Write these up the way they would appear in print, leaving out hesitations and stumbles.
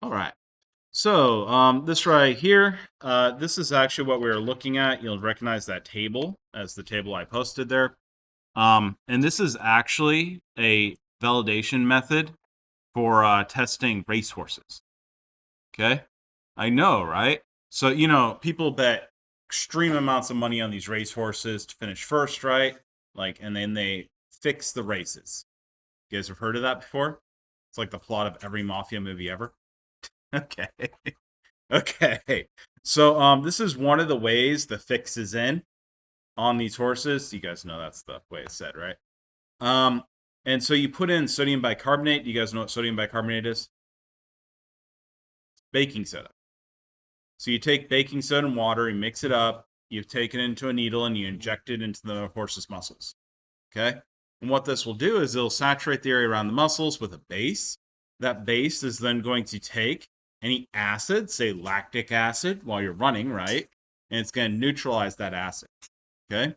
All right. So this right here, this is actually what we were looking at. You'll recognize that table as the table I posted there. And this is actually a validation method for testing racehorses. Okay. I know, right? So, people bet extreme amounts of money on these racehorses to finish first, right? Like, and then they fix the races. You guys have heard of that before? It's like the plot of every mafia movie ever. Okay. Okay. So this is one of the ways the fix is in on these horses. You guys know that's the way it's said, right? Um and so you put in sodium bicarbonate. You guys know what sodium bicarbonate is? Baking soda. So you take baking soda and water, you mix it up, you take it into a needle and you inject it into the horse's muscles. Okay? And what this will do is it'll saturate the area around the muscles with a base. That base is then going to take any acid, say lactic acid, while you're running, right? And it's going to neutralize that acid. Okay?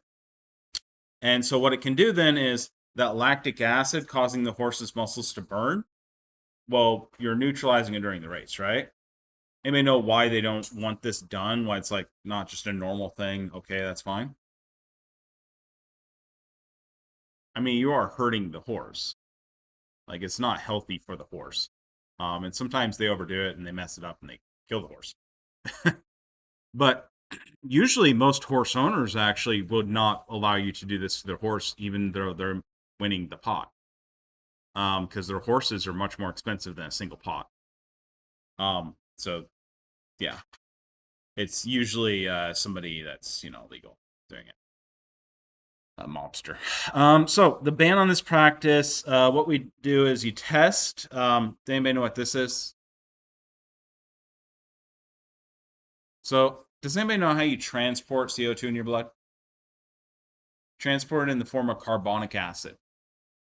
And so what it can do then is that lactic acid causing the horse's muscles to burn. Well, you're neutralizing it during the race, right? Anybody know why they don't want this done? Why it's like not just a normal thing? Okay, that's fine. I mean, you are hurting the horse. Like it's not healthy for the horse. And sometimes they overdo it and they mess it up and they kill the horse. But usually, most horse owners actually would not allow you to do this to their horse, even though they're winning the pot, because their horses are much more expensive than a single pot. So yeah, it's usually somebody that's legal doing it. A mobster. So the ban on this practice, what we do is you test. Does anybody know what this is? So does anybody know how you transport CO2 in your blood? Transport it in the form of carbonic acid.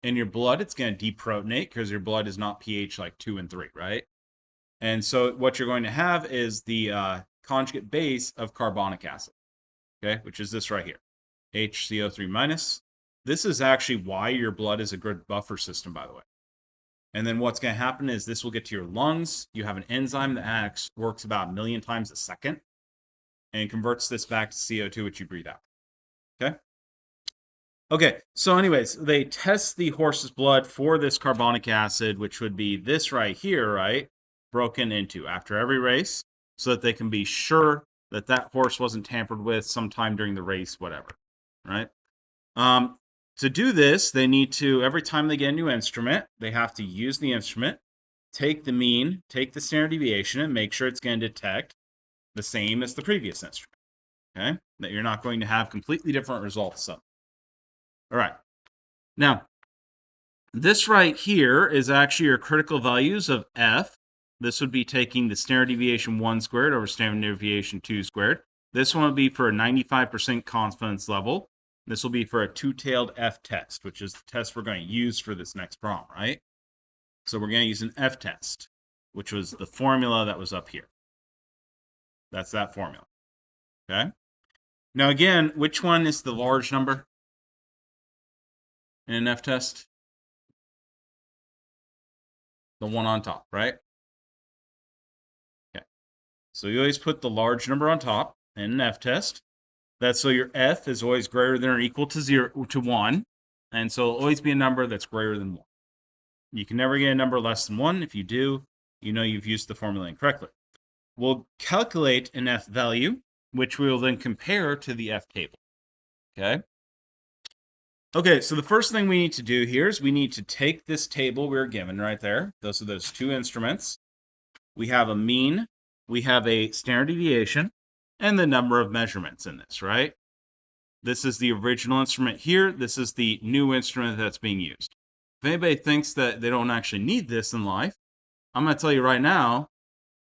In your blood, it's going to deprotonate because your blood is not pH like 2 and 3, right? And so what you're going to have is the conjugate base of carbonic acid, okay, which is this right here, HCO3 minus. This is actually why your blood is a good buffer system, by the way. And then what's going to happen is this will get to your lungs. You have an enzyme that acts, works about a million times a second and converts this back to CO2, which you breathe out. Okay. Okay. So, anyways, they test the horse's blood for this carbonic acid, which would be this right here, right? Broken into after every race so that they can be sure that that horse wasn't tampered with sometime during the race, whatever. Right. Um, to do this, they need to, every time they get a new instrument, they have to use the instrument, take the mean, take the standard deviation, and make sure it's going to detect the same as the previous instrument. Okay? That you're not going to have completely different results. So, all right. Now, this right here is actually your critical values of F. This would be taking the standard deviation 1 squared over standard deviation 2 squared. This one would be for a 95% confidence level. This will be for a two-tailed F test, which is the test we're going to use for this next problem, right? So we're going to use an F test, which was the formula that was up here. That's that formula. Okay. Now, again, which one is the large number in an F test? The one on top, right? Okay. So you always put the large number on top in an F test. That's so your F is always greater than or equal to 1. And so it'll always be a number that's greater than 1. You can never get a number less than 1. If you do, you know you've used the formula incorrectly. We'll calculate an F value, which we will then compare to the F table. Okay. Okay, so the first thing we need to do here is we need to take this table we are given right there. Those are those two instruments. We have a mean, we have a standard deviation, and the number of measurements in this, right? This is the original instrument here. This is the new instrument that's being used. If anybody thinks that they don't actually need this in life, I'm going to tell you right now,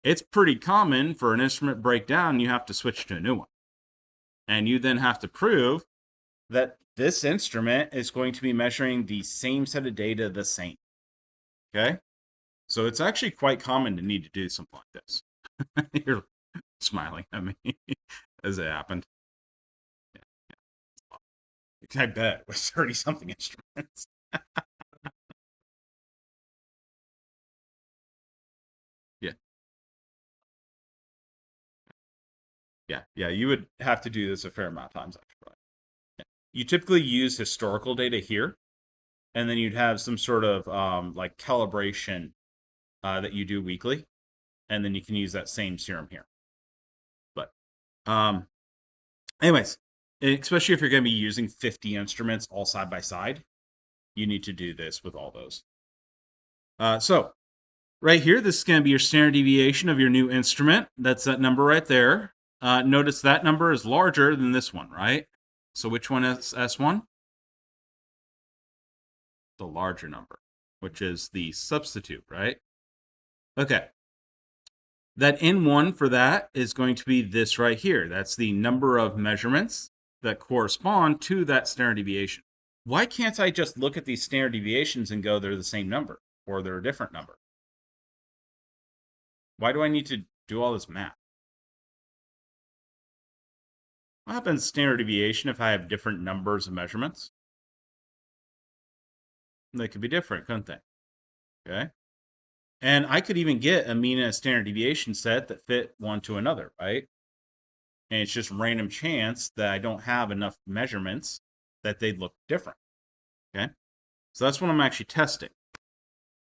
it's pretty common for an instrument breakdown, you have to switch to a new one. And you then have to prove that this instrument is going to be measuring the same set of data the same. Okay? So it's actually quite common to need to do something like this. You're smiling at me as it happened. Yeah, yeah. I bet it was 30 something instruments. Yeah. Yeah, you would have to do this a fair amount of times, actually. Yeah. You typically use historical data here, and then you'd have some sort of like calibration that you do weekly, and then you can use that same serum here. But um, anyways, especially if you're going to be using 50 instruments all side by side, you need to do this with all those. So right here, this is going to be your standard deviation of your new instrument. That's that number right there. Notice that number is larger than this one, right? So which one is S1? The larger number, which is the substitute, right? Okay. That N1 for that is going to be this right here. That's the number of measurements that correspond to that standard deviation. Why can't I just look at these standard deviations and go they're the same number or they're a different number? Why do I need to do all this math? What happens to standard deviation if I have different numbers of measurements? They could be different, couldn't they? Okay. And I could even get a mean and a standard deviation set that fit one to another, right? And it's just random chance that I don't have enough measurements that they'd look different. Okay. So that's what I'm actually testing.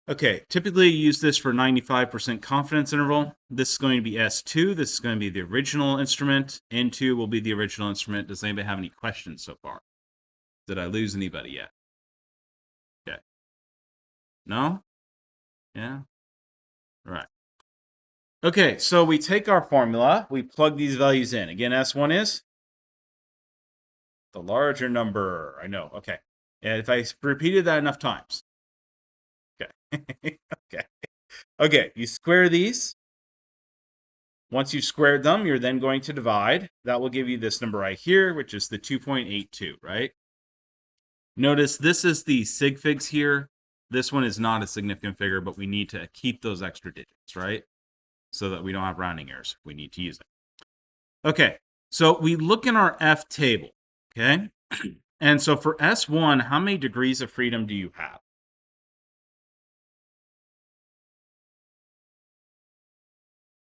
Okay, typically you use this for 95% confidence interval. This is going to be S2. This is going to be the original instrument. N2 will be the original instrument. Does anybody have any questions so far? Did I lose anybody yet? Okay. No? Yeah? All right. Okay, so we take our formula, we plug these values in. Again, S1 is the larger number. I know. Okay. And if I repeated that enough times. Okay. Okay, you square these. Once you've squared them, you're then going to divide. That will give you this number right here, which is the 2.82, right? Notice this is the sig figs here. This one is not a significant figure, but we need to keep those extra digits, right? So that we don't have rounding errors. We need to use it. Okay, so we look in our F table, okay? And so for S1, how many degrees of freedom do you have?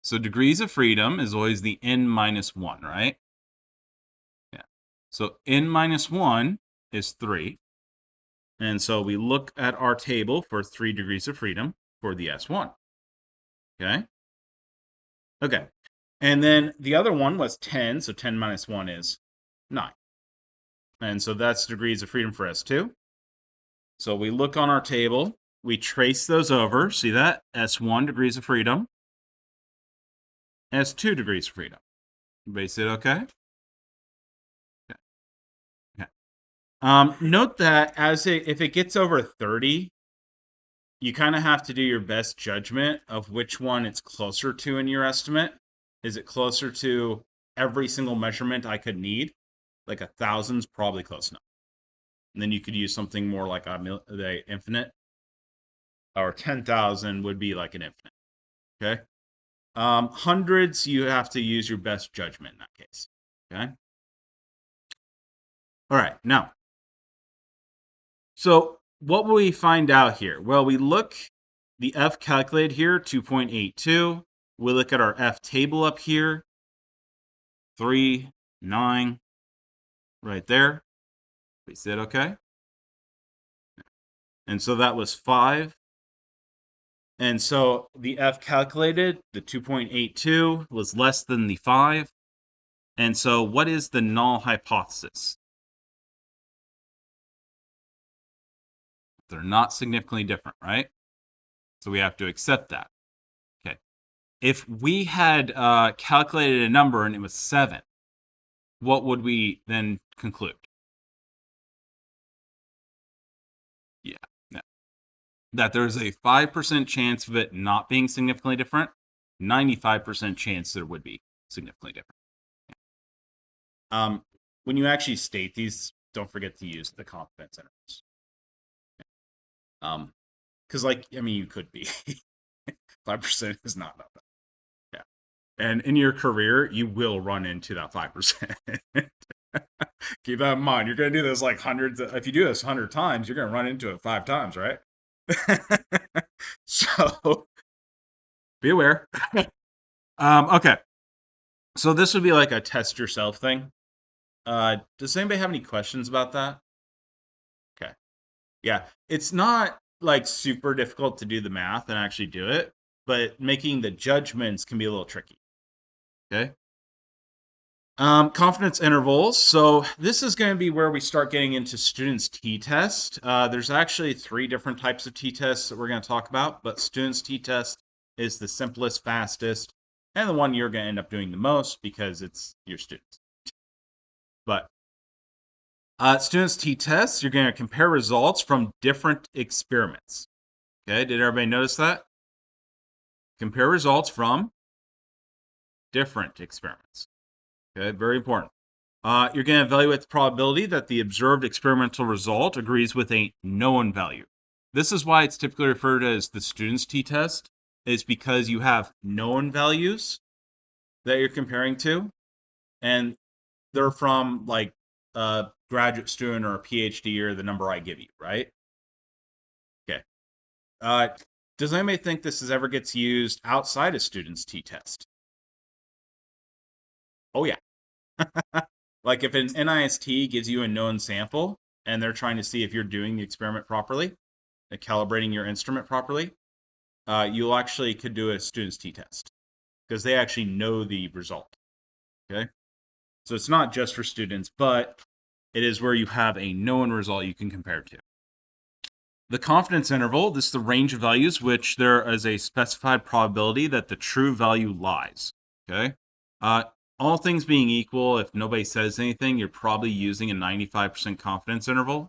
So degrees of freedom is always the n minus 1, right? Yeah. So n minus 1 is 3. And so we look at our table for 3 degrees of freedom for the S1. Okay? Okay. And then the other one was 10, so 10 minus 1 is 9. And so that's degrees of freedom for S2. So we look on our table, we trace those over. See that? S1 degrees of freedom. S2 degrees of freedom. Everybody say okay? Okay. Note that if it gets over 30, you kind of have to do your best judgment of which one it's closer to in your estimate. Is it closer to every single measurement I could need? Like 1,000's probably close enough. And then you could use something more like the infinite, or 10,000 would be like an infinite. Okay. Hundreds, you have to use your best judgment in that case. Okay. All right. Now, so what will we find out here? Well, we look the F calculated here, 2.82. We look at our F table up here, 3, 9, right there. We said okay. And so that was 5. And so the F calculated, the 2.82, was less than the 5. And so what is the null hypothesis? They're not significantly different, right? So we have to accept that. Okay. If we had calculated a number and it was 7, what would we then conclude? Yeah. That there's a 5% chance of it not being significantly different, 95% chance there would be significantly different. Yeah. When you actually state these, don't forget to use the confidence intervals. Because you could be 5% is not enough. Yeah. And in your career, you will run into that 5%. Keep that in mind. You're going to do this like hundreds. If you do this 100 times, you're going to run into it 5 times, right? So be aware. Okay. So this would be like a test yourself thing. Does anybody have any questions about that? Okay. Yeah. It's not like super difficult to do the math and actually do it, but making the judgments can be a little tricky. Okay. Confidence intervals. So this is going to be where we start getting into students' t-test. There's actually 3 different types of t-tests that we're going to talk about, but students' t-test is the simplest, fastest, and the one you're going to end up doing the most because it's your students. But students' t-tests, you're going to compare results from different experiments. Okay, did everybody notice that? Compare results from different experiments. Okay, very important. You're going to evaluate the probability that the observed experimental result agrees with a known value. This is why it's typically referred to as the student's t-test, is because you have known values that you're comparing to, and they're from like a graduate student or a PhD or the number I give you, right? Okay. Does anybody think this ever gets used outside of student's t-test? Oh yeah. Like if an NIST gives you a known sample and they're trying to see if you're doing the experiment properly, calibrating your instrument properly, you'll actually could do a student's t-test because they actually know the result. Okay. So it's not just for students, but it is where you have a known result you can compare to. The confidence interval, this is the range of values which there is a specified probability that the true value lies. Okay. All things being equal, if nobody says anything, you're probably using a 95% confidence interval,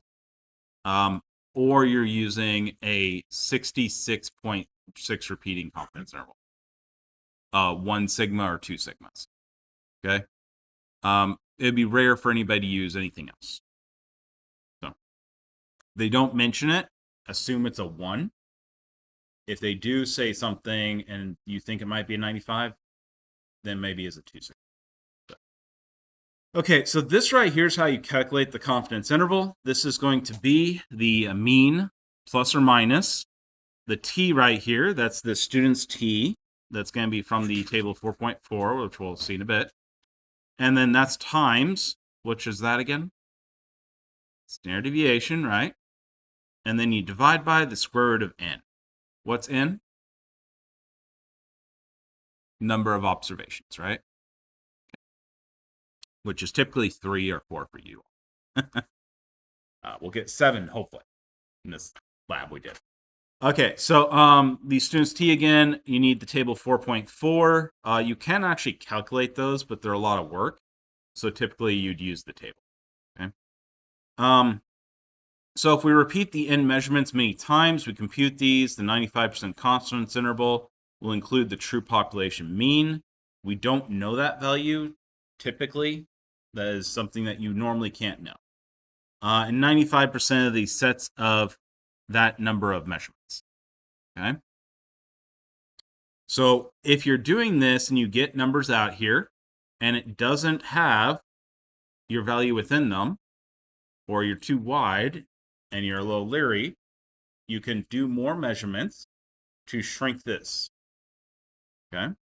or you're using a 66.6 repeating confidence interval, 1 sigma or 2 sigmas. Okay, it'd be rare for anybody to use anything else. So they don't mention it. Assume it's a 1. If they do say something and you think it might be a 95, then maybe it's a 2 sigma. Okay, so this right here is how you calculate the confidence interval. This is going to be the mean plus or minus the t right here. That's the student's t. That's going to be from the table 4.4, which we'll see in a bit. And then that's times, which is that again? Standard deviation, right? And then you divide by the square root of n. What's n? Number of observations, right? Which is typically 3 or 4 for you. We'll get 7, hopefully, in this lab we did. Okay, so the student's t again, you need the table 4.4. You can actually calculate those, but they're a lot of work. So typically you'd use the table. Okay. So if we repeat the n measurements many times, we compute these. The 95% confidence interval will include the true population mean. We don't know that value typically. That is something that you normally can't know. And 95% of these sets of that number of measurements. Okay. So if you're doing this and you get numbers out here and it doesn't have your value within them, or you're too wide and you're a little leery, you can do more measurements to shrink this. Okay.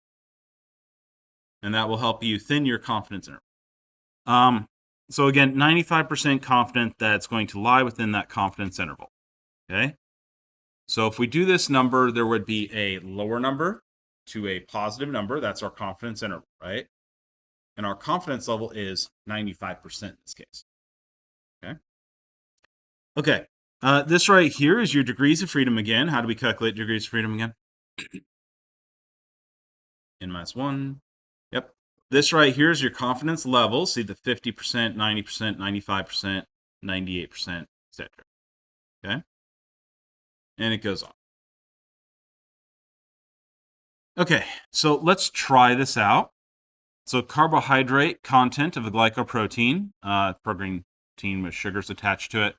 And that will help you thin your confidence interval. So again, 95% confident that it's going to lie within that confidence interval. Okay. So if we do this number, there would be a lower number to a positive number. That's our confidence interval, right? And our confidence level is 95% in this case. Okay. Okay. This right here is your degrees of freedom again. How do we calculate degrees of freedom again? N minus 1. Yep. This right here is your confidence level. See the 50%, 90%, 95%, 98%, etc. Okay. And it goes on. Okay, so let's try this out. So carbohydrate content of a glycoprotein, protein with sugars attached to it,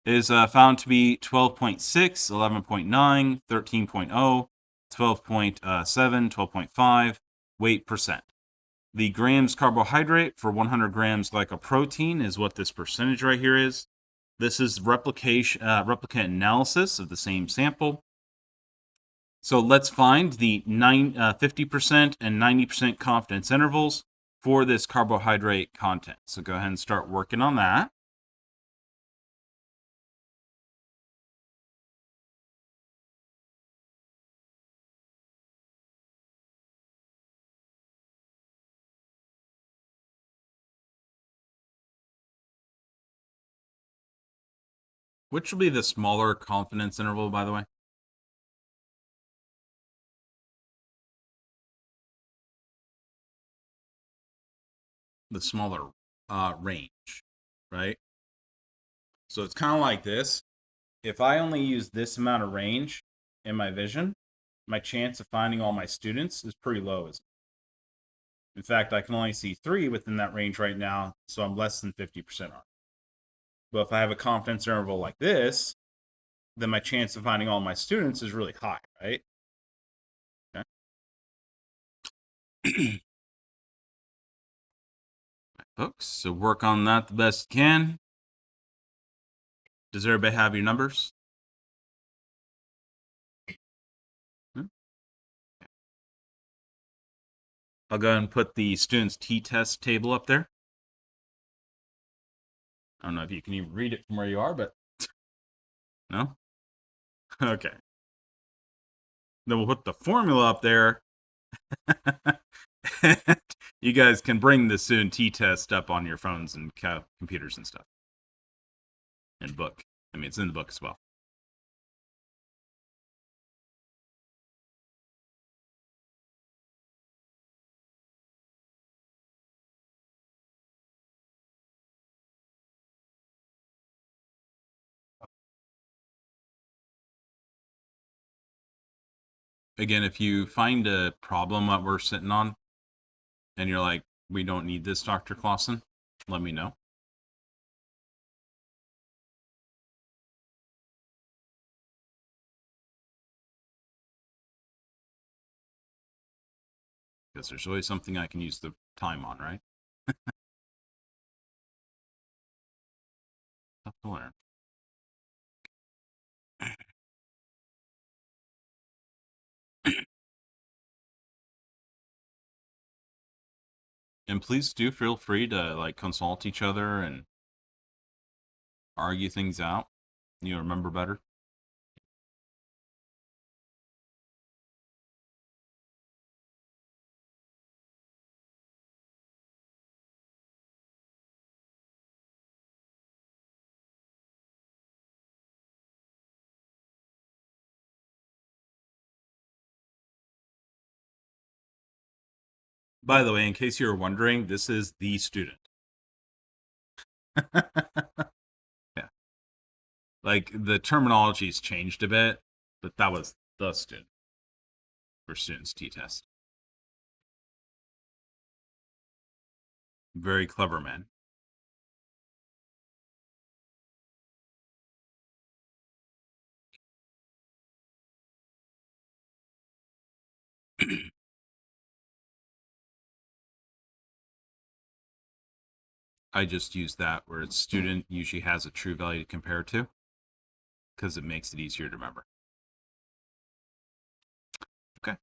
is found to be 12.6, 11.9, 13.0, 12.7, 12.5 weight percent. The grams carbohydrate for 100 grams glycoprotein is what this percentage right here is. This is replicant analysis of the same sample. So let's find the 50% and 90% confidence intervals. for this carbohydrate content. So go ahead and start working on that. Which will be the smaller confidence interval, by the way? The smaller range, right? So it's kind of like this. If I only use this amount of range in my vision, my chance of finding all my students is pretty low. In fact, I can only see 3 within that range right now, so I'm less than 50% on it. But if I have a confidence interval like this, then my chance of finding all my students is really high, right? Okay. Folks, so work on that the best you can. Does everybody have your numbers? I'll go ahead and put the students t-test table up there. I don't know if you can even read it from where you are, but no? Okay. Then we'll put the formula up there. You guys can bring the student t-test up on your phones and computers and stuff. And book. I mean, it's in the book as well. Again, if you find a problem that we're sitting on and you're like, we don't need this, Dr. Clausen, let me know. Because there's always something I can use the time on, right? Tough to learn. And please do feel free to like consult each other and argue things out. You remember better. By the way, in case you were wondering, this is the student. Yeah. Like the terminology's changed a bit, but that was the student for students t-test. Very clever man. I just use that where its student usually has a true value to compare to because it makes it easier to remember. Okay. Is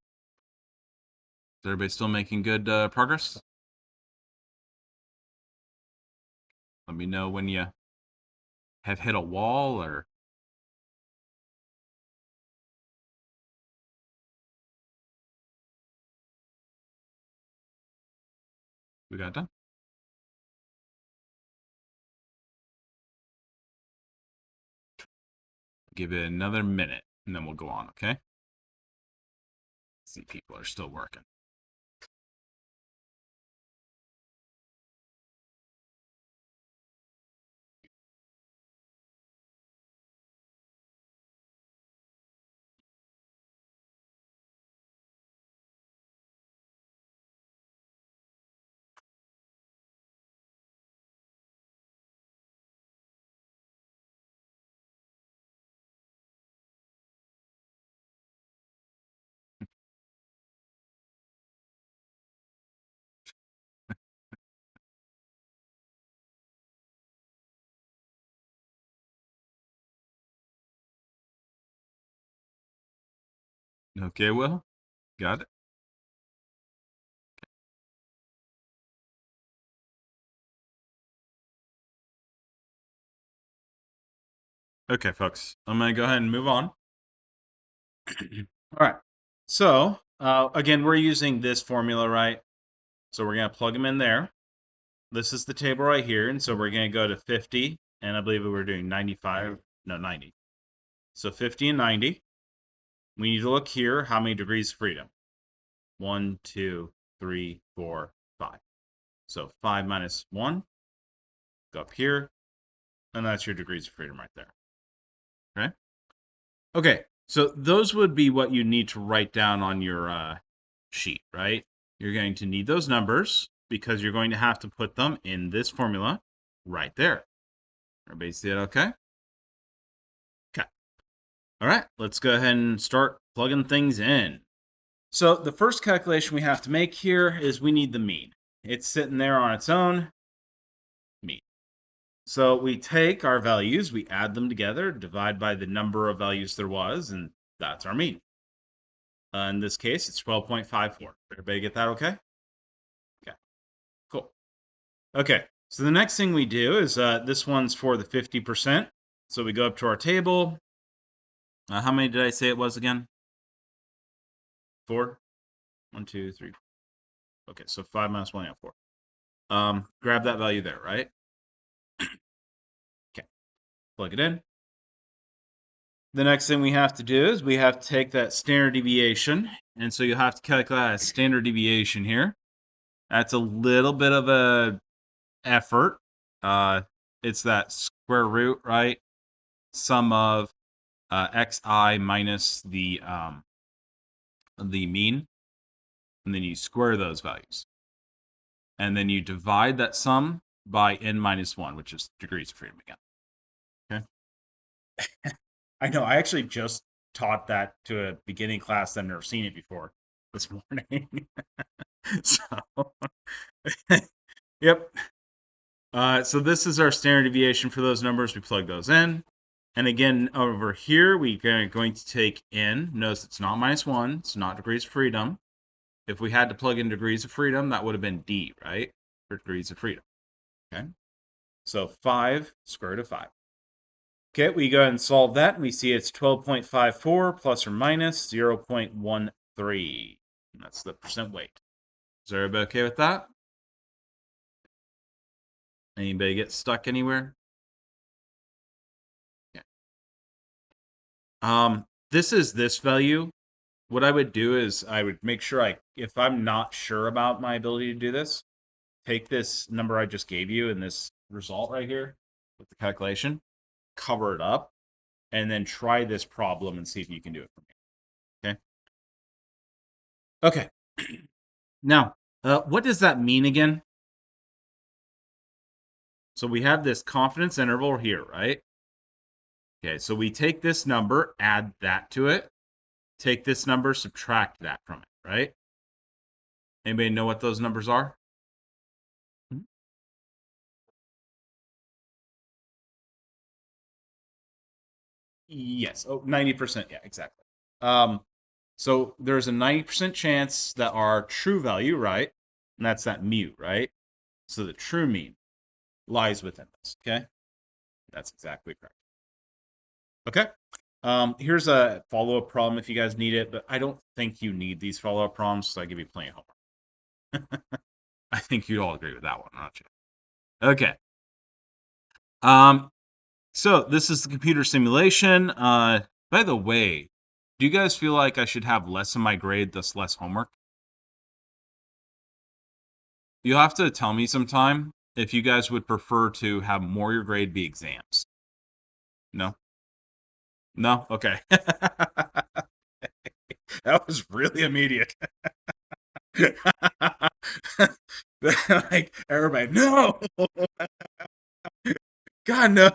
everybody still making good progress? Let me know when you have hit a wall or we got done. Give it another minute and then we'll go on, okay? See, people are still working. Okay, Will? Got it? Okay, folks, I'm going to go ahead and move on. All right. So, again, we're using this formula, right? So we're going to plug them in there. This is the table right here. And so we're going to go to 50. And I believe we were doing 95. No, 90. So 50 and 90. We need to look here. How many degrees of freedom? 1, 2, 3, 4, 5. So 5 minus 1. Go up here. And that's your degrees of freedom right there. Okay? Okay. So those would be what you need to write down on your sheet, right? You're going to need those numbers because you're going to have to put them in this formula right there. Everybody see it okay? Okay. All right, let's go ahead and start plugging things in. So the first calculation we have to make here is we need the mean. It's sitting there on its own, mean. So we take our values, we add them together, divide by the number of values there was, and that's our mean. In this case, it's 12.54. Everybody get that okay? Okay, cool. Okay, so the next thing we do is this one's for the 50%. So we go up to our table. How many did I say it was again? 4? 1, 2, 3. Okay, so 5 minus 1, yeah, 4. Grab that value there, right? Okay, plug it in. The next thing we have to do is we have to take that standard deviation. And so you have to calculate a standard deviation here. That's a little bit of a effort. It's that square root, right? Sum of xi minus the mean. And then you square those values. And then you divide that sum by n minus 1, which is degrees of freedom again. Okay. I know. I actually just taught that to a beginning class that I've never seen it before this morning. So, yep. So this is our standard deviation for those numbers. We plug those in. And again, over here, we are going to take n. Notice it's not minus 1. It's not degrees of freedom. If we had to plug in degrees of freedom, that would have been d, right? For degrees of freedom. Okay. So 5 square root of 5. Okay, we go ahead and solve that, and we see it's 12.54 plus or minus 0.13. That's the percent weight. Is everybody okay with that? Anybody get stuck anywhere? Yeah. This is this value. What I would do is I would make sure if I'm not sure about my ability to do this, take this number I just gave you and this result right here with the calculation, cover it up, and then try this problem and see if you can do it for me. Okay? Okay. Now, what does that mean again? So we have this confidence interval here, right? Okay, so we take this number, add that to it, take this number, subtract that from it, right? Anybody know what those numbers are? Yes. Oh, 90%. Yeah, exactly. So there's a 90% chance that our true value, right? And that's that mu, right? So the true mean lies within this, okay? That's exactly correct. Okay. Here's a follow-up problem if you guys need it, but I don't think you need these follow-up problems, so I give you plenty of homework. I think you all agree with that one, aren't you? Okay. So this is the computer simulation. By the way, do you guys feel like I should have less in my grade, thus less homework? You'll have to tell me sometime if you guys would prefer to have more your grade be exams. No? No? Okay. That was really immediate. Like everybody, no. God no.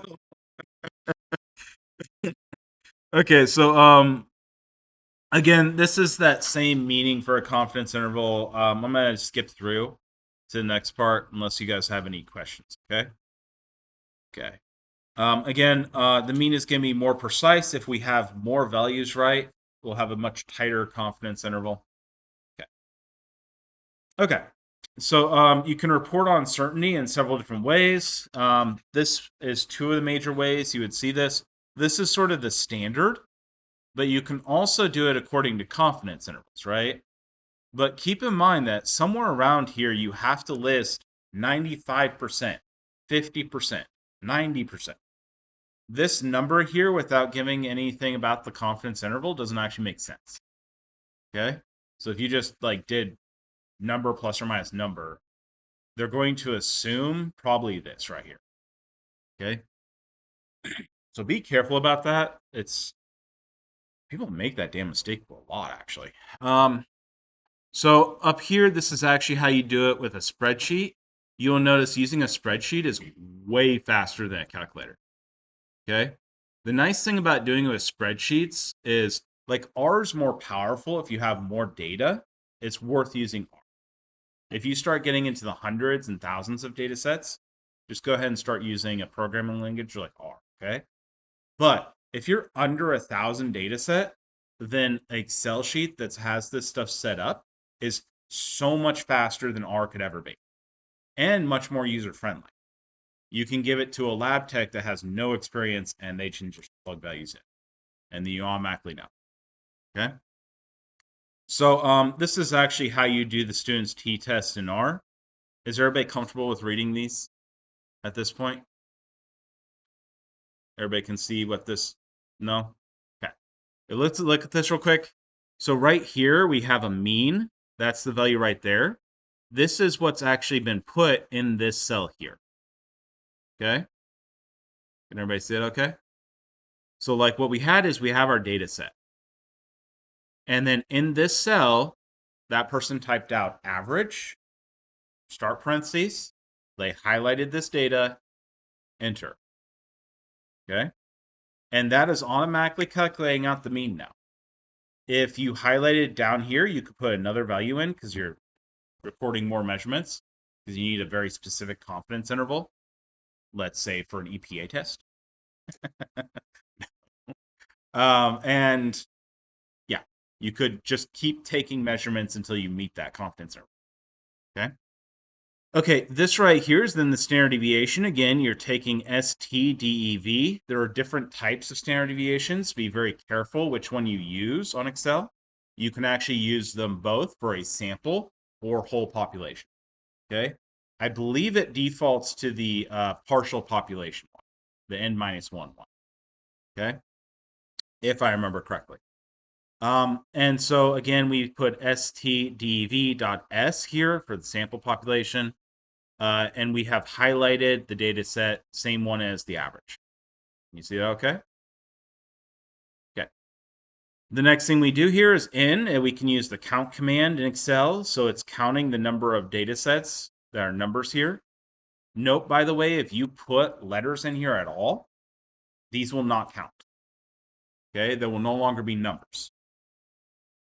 Okay, so again, this is that same meaning for a confidence interval. I'm gonna skip through to the next part unless you guys have any questions. Okay. Okay. Again, the mean is going to be more precise if we have more values right. We'll have a much tighter confidence interval. Okay. Okay. So you can report on uncertainty in several different ways. This is two of the major ways you would see this. this is sort of the standard, but you can also do it according to confidence intervals, right? But keep in mind that somewhere around here, you have to list 95%, 50%, 90%. This number here, without giving anything about the confidence interval, doesn't actually make sense. Okay? So if you just like did number plus or minus number, they're going to assume probably this right here. Okay? So be careful about that. It's people make that damn mistake a lot, actually. So up here, this is actually how you do it with a spreadsheet. You'll notice using a spreadsheet is way faster than a calculator. Okay? The nice thing about doing it with spreadsheets is like R is more powerful if you have more data. It's worth using R. If you start getting into the hundreds and thousands of data sets, just go ahead and start using a programming language like R, okay? But if you're under 1,000 data set, then an Excel sheet that has this stuff set up is so much faster than R could ever be and much more user-friendly. You can give it to a lab tech that has no experience and they can just plug values in and then you automatically know, okay? So this is actually how you do the student's t-test in R. Is everybody comfortable with reading these at this point? Everybody can see what this, no? Okay. Let's look at this real quick. So right here, we have a mean. That's the value right there. This is what's actually been put in this cell here. Okay? Can everybody see it okay? So like what we had is we have our data set. And then in this cell, that person typed out average, start parentheses, they highlighted this data, enter. Okay? And that is automatically calculating out the mean now. If you highlighted down here, you could put another value in because you're recording more measurements because you need a very specific confidence interval. Let's say for an EPA test. And yeah, you could just keep taking measurements until you meet that confidence interval. Okay. Okay, this right here is then the standard deviation. Again, you're taking STDEV. There are different types of standard deviations. Be very careful which one you use on Excel. You can actually use them both for a sample or whole population. Okay, I believe it defaults to the partial population one, the n-1 one. Okay, if I remember correctly. And so again, we put STDEV.S here for the sample population. And we have highlighted the data set, same one as the average. You see that okay? Okay. The next thing we do here is n, and we can use the count command in Excel. So it's counting the number of data sets that are numbers here. Note, by the way, if you put letters in here at all, these will not count. Okay, they will no longer be numbers.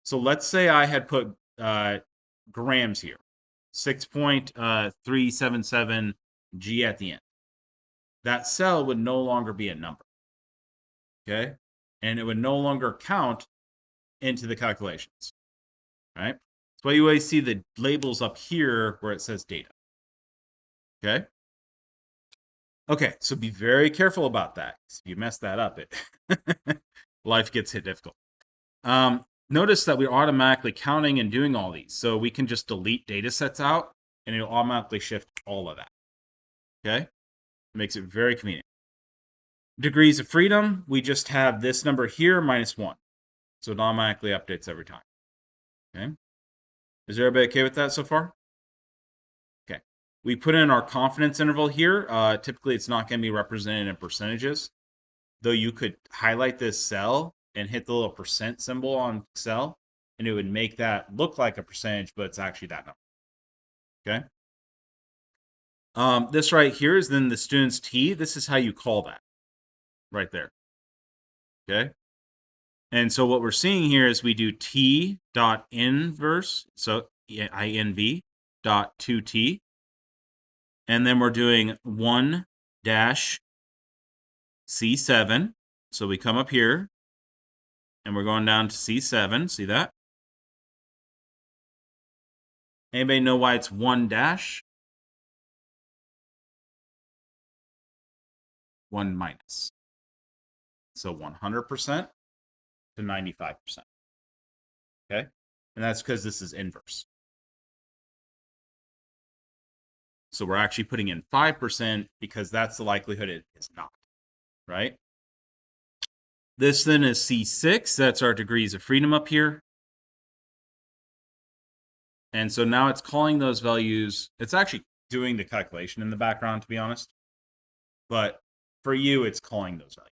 So let's say I had put grams here. 6.377 G at the end. That cell would no longer be a number. Okay? And it would no longer count into the calculations. Right? That's why you always see the labels up here where it says data. Okay? Okay, so be very careful about that. If you mess that up, life gets difficult. Notice that we're automatically counting and doing all these. So we can just delete data sets out and it'll automatically shift all of that. Okay? It makes it very convenient. Degrees of freedom, we just have this number here minus 1. So it automatically updates every time. Okay? Is everybody okay with that so far? Okay. We put in our confidence interval here. Typically, it's not going to be represented in percentages. Though you could highlight this cell and hit the little percent symbol on Excel, and it would make that look like a percentage, but it's actually that number. Okay. This right here is then the student's T. This is how you call that right there. Okay. And so what we're seeing here is we do T dot inverse, so INV dot 2T. And then we're doing 1 dash C7. So we come up here and we're going down to C7. See that? Anybody know why it's 1 dash? 1 minus. So 100% to 95%. Okay? And that's because this is inverse. So we're actually putting in 5% because that's the likelihood it is not, right? This then is C6. That's our degrees of freedom up here. And so now it's calling those values. It's actually doing the calculation in the background, to be honest. But for you, it's calling those values.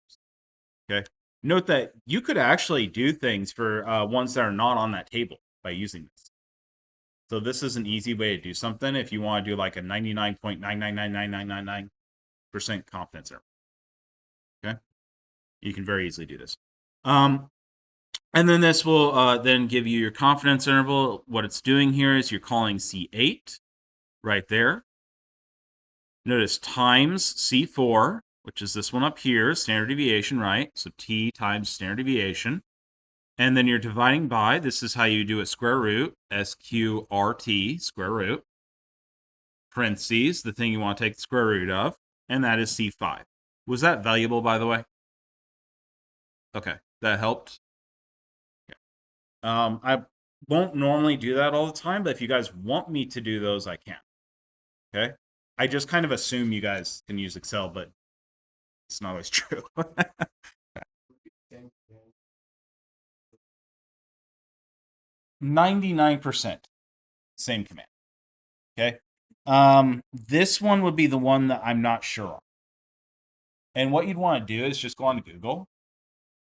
Okay. Note that you could actually do things for ones that are not on that table by using this. So this is an easy way to do something if you want to do like a 99.9999999% confidence interval. Okay. You can very easily do this. And then this will then give you your confidence interval. What it's doing here is you're calling C8 right there. Notice times C4, which is this one up here, standard deviation, right? So T times standard deviation. And then you're dividing by, this is how you do a square root, SQRT, square root, parentheses, the thing you want to take the square root of, and that is C5. Was that valuable, by the way? Okay, that helped. I won't normally do that all the time, but if you guys want me to do those, I can. Okay? I just kind of assume you guys can use Excel, but it's not always true. 99%, same command. Okay? This one would be the one that I'm not sure on. And what you'd want to do is just go on to Google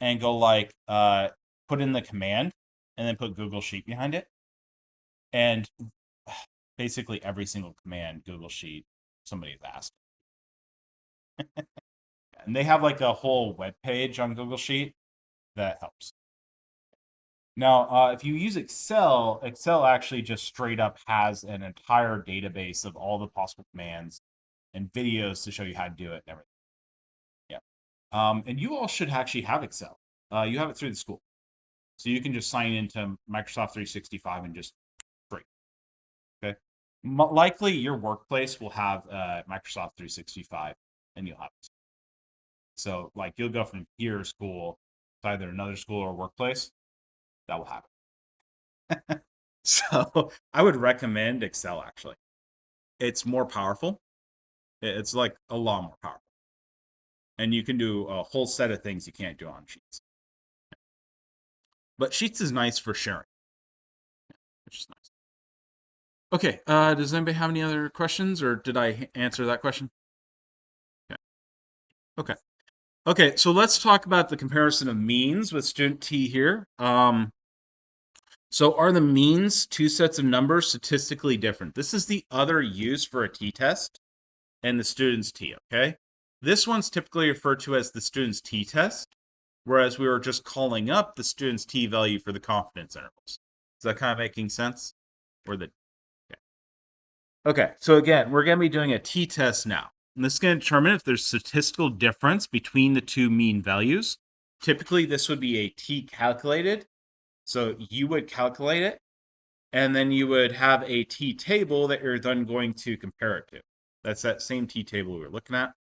and go like, put in the command and then put Google Sheet behind it. And basically every single command Google Sheet somebody's asked. And they have like a whole web page on Google Sheet that helps. Now, if you use Excel, Excel actually just straight up has an entire database of all the possible commands and videos to show you how to do it and everything. Yeah. And you all should actually have Excel. You have it through the school. So you can just sign into Microsoft 365 and just free. Okay. Likely your workplace will have Microsoft 365 and you'll have it. So like you'll go from here school to either another school or workplace. That will happen. So I would recommend Excel actually. It's more powerful. It's like a lot more powerful. And you can do a whole set of things you can't do on Sheets. But Sheets is nice for sharing, which is nice. Okay, does anybody have any other questions, or did I answer that question? Okay. Okay, so let's talk about the comparison of means with student T here. So are the means two sets of numbers statistically different? This is the other use for a t-test and the student's T, okay? This one's typically referred to as the student's t-test, whereas we were just calling up the student's T value for the confidence intervals. Is that kind of making sense? Okay, so again, we're going to be doing a t-test now. And this is going to determine if there's statistical difference between the two mean values. Typically, this would be a t calculated. So you would calculate it, and then you would have a t table that you're then going to compare it to. That's that same t table we were looking at.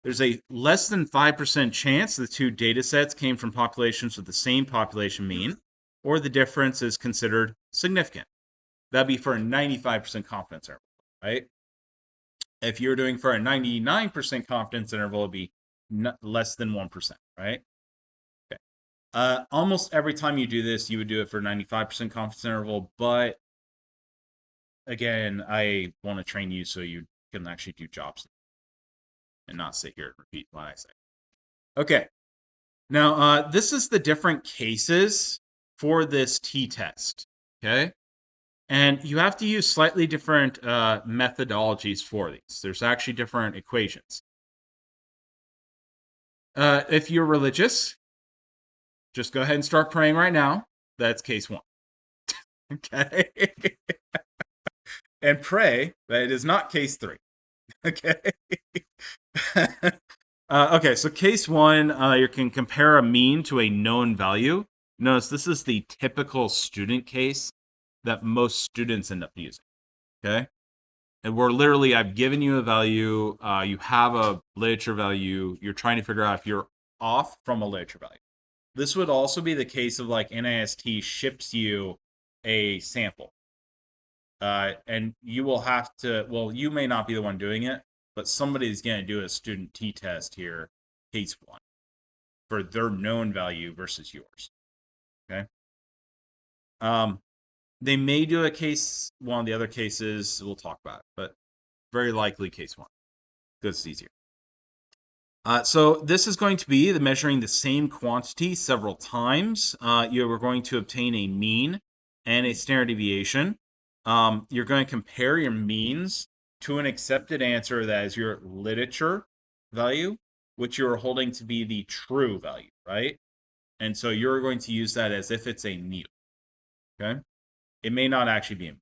There's a less than 5% chance the two data sets came from populations with the same population mean, or the difference is considered significant. That'd be for a 95% confidence interval, right? If you're doing for a 99% confidence interval, it'd be less than 1%, right? Okay. Almost every time you do this, you would do it for 95% confidence interval, but again, I want to train you so you can actually do jobs and not sit here and repeat what I say. Okay. Now, this is the different cases for this t-test, okay? And you have to use slightly different methodologies for these. There's actually different equations. If you're religious, just go ahead and start praying right now. That's case 1. Okay? And pray that it is not case 3. Okay? Okay, so case 1, you can compare a mean to a known value. Notice this is the typical student case that most students end up using. Okay? And we're literally, I've given you a value, you have a literature value, you're trying to figure out if you're off from a literature value. This would also be the case of like NIST ships you a sample. And you will have to, well, you may not be the one doing it, but somebody's going to do a student t-test here, case 1, for their known value versus yours. Okay. They may do a case 1, the other cases we'll talk about it, but very likely case 1 because it's easier. So this is going to be the measuring the same quantity several times. You are going to obtain a mean and a standard deviation. You're going to compare your means to an accepted answer that is your literature value, which you're holding to be the true value, right? And so you're going to use that as if it's a mu. Okay? It may not actually be a mu.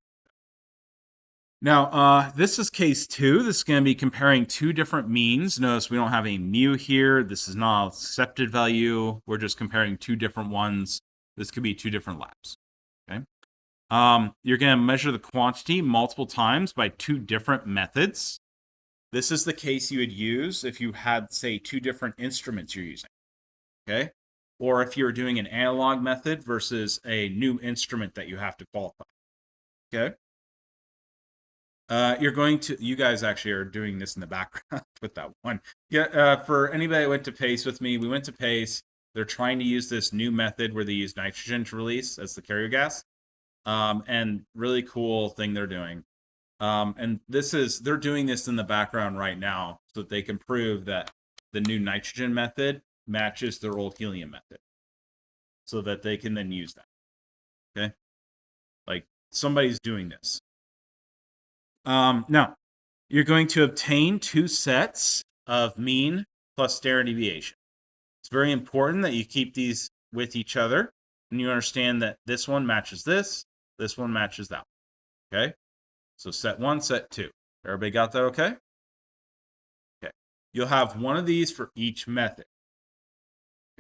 Now, this is case 2. This is going to be comparing 2 different means. Notice we don't have a mu here. This is not an accepted value. We're just comparing 2 different ones. This could be 2 different labs. Okay. You're going to measure the quantity multiple times by 2 different methods. This is the case you would use if you had, say, 2 different instruments you're using. Okay. Or if you're doing an analog method versus a new instrument that you have to qualify. Okay. You're going to, you guys actually are doing this in the background with that one. Yeah, for anybody that went to PACE with me, we went to PACE. They're trying to use this new method where they use nitrogen to release as the carrier gas. And really cool thing they're doing. And they're doing this in the background right now so that they can prove that the new nitrogen method matches their old helium method so that they can then use that. Okay. Like somebody's doing this. Now, you're going to obtain 2 sets of mean plus standard deviation. It's very important that you keep these with each other and you understand that this one matches this one matches that one. Okay? So set 1, set 2. Everybody got that okay? Okay. You'll have one of these for each method.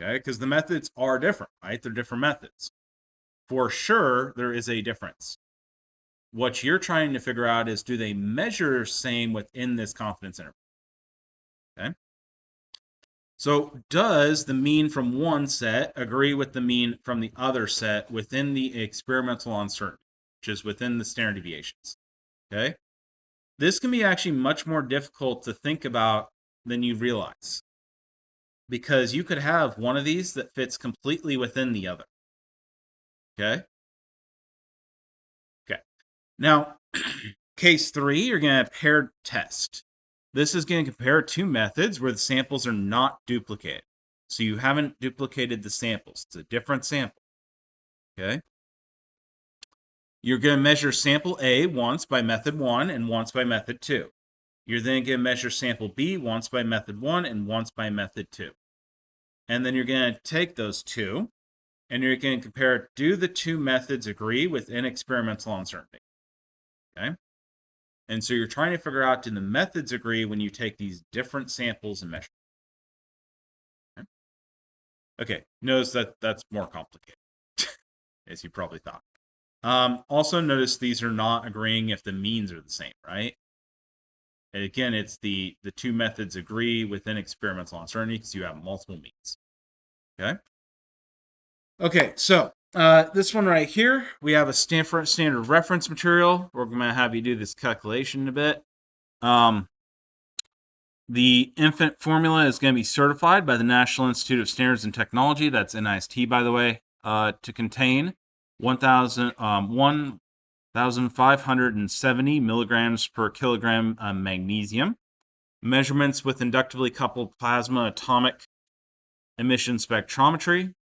Okay? Because the methods are different, right? They're different methods. For sure, there is a difference. What you're trying to figure out is, do they measure same within this confidence interval? Okay. So does the mean from one set agree with the mean from the other set within the experimental uncertainty, which is within the standard deviations? Okay. This can be actually much more difficult to think about than you realize, because you could have one of these that fits completely within the other. Okay. Now, case 3, you're going to paired test. This is going to compare 2 methods where the samples are not duplicated. So you haven't duplicated the samples. It's a different sample. Okay. You're going to measure sample A once by method 1 and once by method 2. You're then going to measure sample B once by method 1 and once by method 2. And then you're going to take those 2 and you're going to compare, do the 2 methods agree within experimental uncertainty? Okay. And so you're trying to figure out, do the methods agree when you take these different samples and measure? Okay. Notice that that's more complicated, as you probably thought. Also notice these are not agreeing if the means are the same, right? And again, it's the 2 methods agree within experimental uncertainty because you have multiple means. Okay. Okay, so this one right here, we have a standard reference material. We're going to have you do this calculation in a bit. The infant formula is going to be certified by the National Institute of Standards and Technology, that's NIST, by the way, to contain 1,570 milligrams per kilogram magnesium. Measurements with inductively coupled plasma atomic emission spectrometry.